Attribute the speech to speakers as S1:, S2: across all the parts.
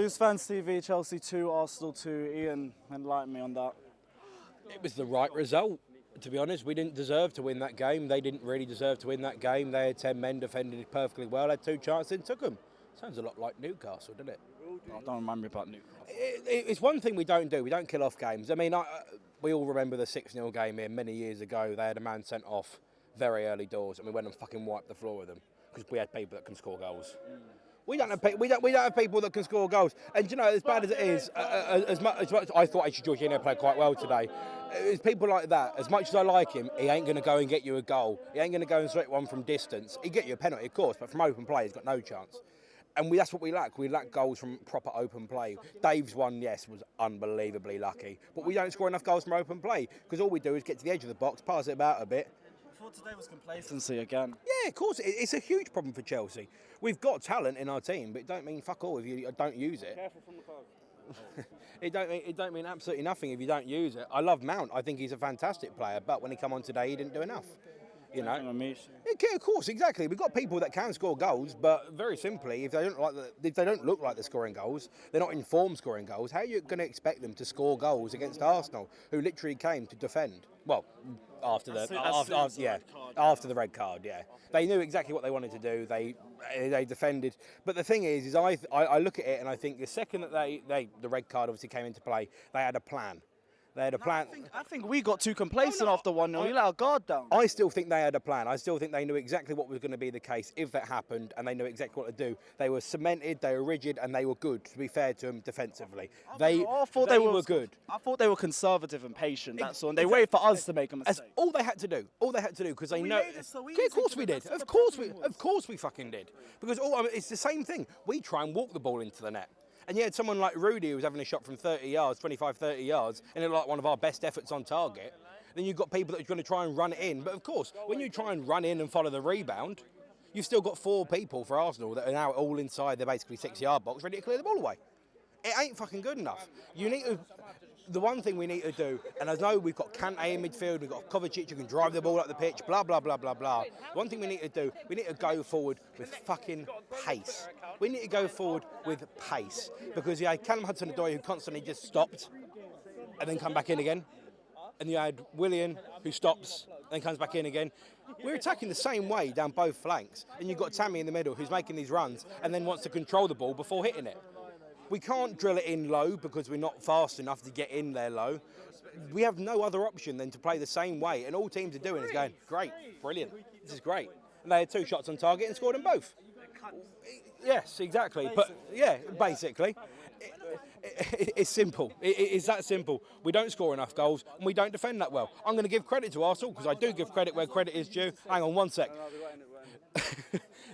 S1: Blues Fans TV, Chelsea 2, Arsenal 2. Ian, enlighten me on that.
S2: It was the right result, to be honest. We didn't deserve to win that game. They didn't really deserve to win that game. They had 10 men, defended perfectly well, had 2 chances and took them. Sounds a lot like Newcastle, doesn't it?
S1: Oh, don't remind me about Newcastle.
S2: It's one thing we don't do. We don't kill off games. I mean, we all remember the 6-0 game here many years ago. They had a man sent off very early doors and we went and fucking wiped the floor with them because we had people that can score goals. We don't have people that can score goals. And you know, as bad as it is, as much I thought actually Jorginho played quite well today. It's people like that. As much as I like him, he ain't going to go and get you a goal. He ain't going to go and strike one from distance. He'll get you a penalty, of course, but from open play, he's got no chance. And that's what we lack. We lack goals from proper open play. Dave's one, yes, was unbelievably lucky. But we don't score enough goals from open play because all we do is get to the edge of the box, pass it about a bit.
S1: I thought today was complacency again.
S2: Yeah, of course. It's a huge problem for Chelsea. We've got talent in our team, but it don't mean fuck all if you don't use it. Careful from the cars. it don't mean absolutely nothing if you don't use it. I love Mount. I think he's a fantastic player, but when he come on today, he didn't do enough. You know, yeah, of course, exactly. We've got people that can score goals, but very simply, if they don't look like they're scoring goals, they're not in form scoring goals. How are you going to expect them to score goals against Arsenal, who literally came to defend? Well, after the red card, yeah, they knew exactly what they wanted to do. They defended, but the thing is I look at it and I think the second that the red card obviously came into play, they had a plan. They had a plan.
S1: I think we got too complacent after 1-0. We let our guard down.
S2: I still think they had a plan. I still think they knew exactly what was going to be the case if that happened, and they knew exactly what to do. They were cemented, they were rigid, and they were good, to be fair to them, defensively. They were good.
S1: I thought they were conservative and patient, that's all. And they waited for us to make a mistake.
S2: That's all they had to do. All they had to do, because they know... Yeah, of course we did. Of course we fucking did. Because it's the same thing. We try and walk the ball into the net. And you had someone like Rudy who was having a shot from 30 yards, 25, 30 yards, and it looked like one of our best efforts on target. Then you've got people that are going to try and run it in. But of course, when you try and run in and follow the rebound, you've still got 4 people for Arsenal that are now all inside their basically 6-yard box, ready to clear the ball away. It ain't fucking good enough. You need to... The one thing we need to do, and I know we've got Kante in midfield, we've got Kovacic who can drive the ball up the pitch, blah, blah, blah, blah, blah. One thing we need to do, we need to go forward with fucking pace. We need to go forward with pace. Because you had Callum Hudson-Odoi who constantly just stopped and then come back in again. And you had Willian who stops and then comes back in again. We're attacking the same way down both flanks. And you've got Tammy in the middle who's making these runs and then wants to control the ball before hitting it. We can't drill it in low because we're not fast enough to get in there low. We have no other option than to play the same way. And all teams are doing is going, great, brilliant, this is great. And they had 2 shots on target and scored them both. Yes, exactly. But yeah, basically. It's simple. It's that simple. We don't score enough goals and we don't defend that well. I'm going to give credit to Arsenal because I do give credit where credit is due. Hang on one sec.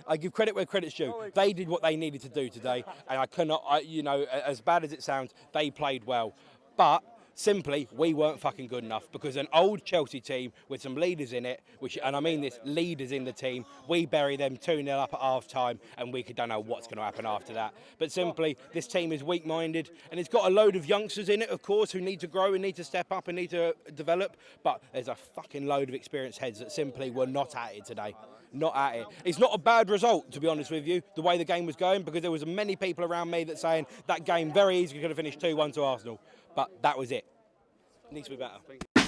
S2: I give credit where credit's due. They did what they needed to do today, and I cannot, as bad as it sounds, they played well. But simply, we weren't fucking good enough because an old Chelsea team with some leaders in it, and I mean this, leaders in the team, we bury them 2-0 up at half-time, and we don't know what's going to happen after that. But simply, this team is weak-minded, and it's got a load of youngsters in it, of course, who need to grow and need to step up and need to develop, but there's a fucking load of experienced heads that simply were not at it today. Not at it. It's not a bad result, to be honest with you, the way the game was going, because there was many people around me that saying that game very easily could have finished 2-1 to Arsenal. But that was it. Needs to be better.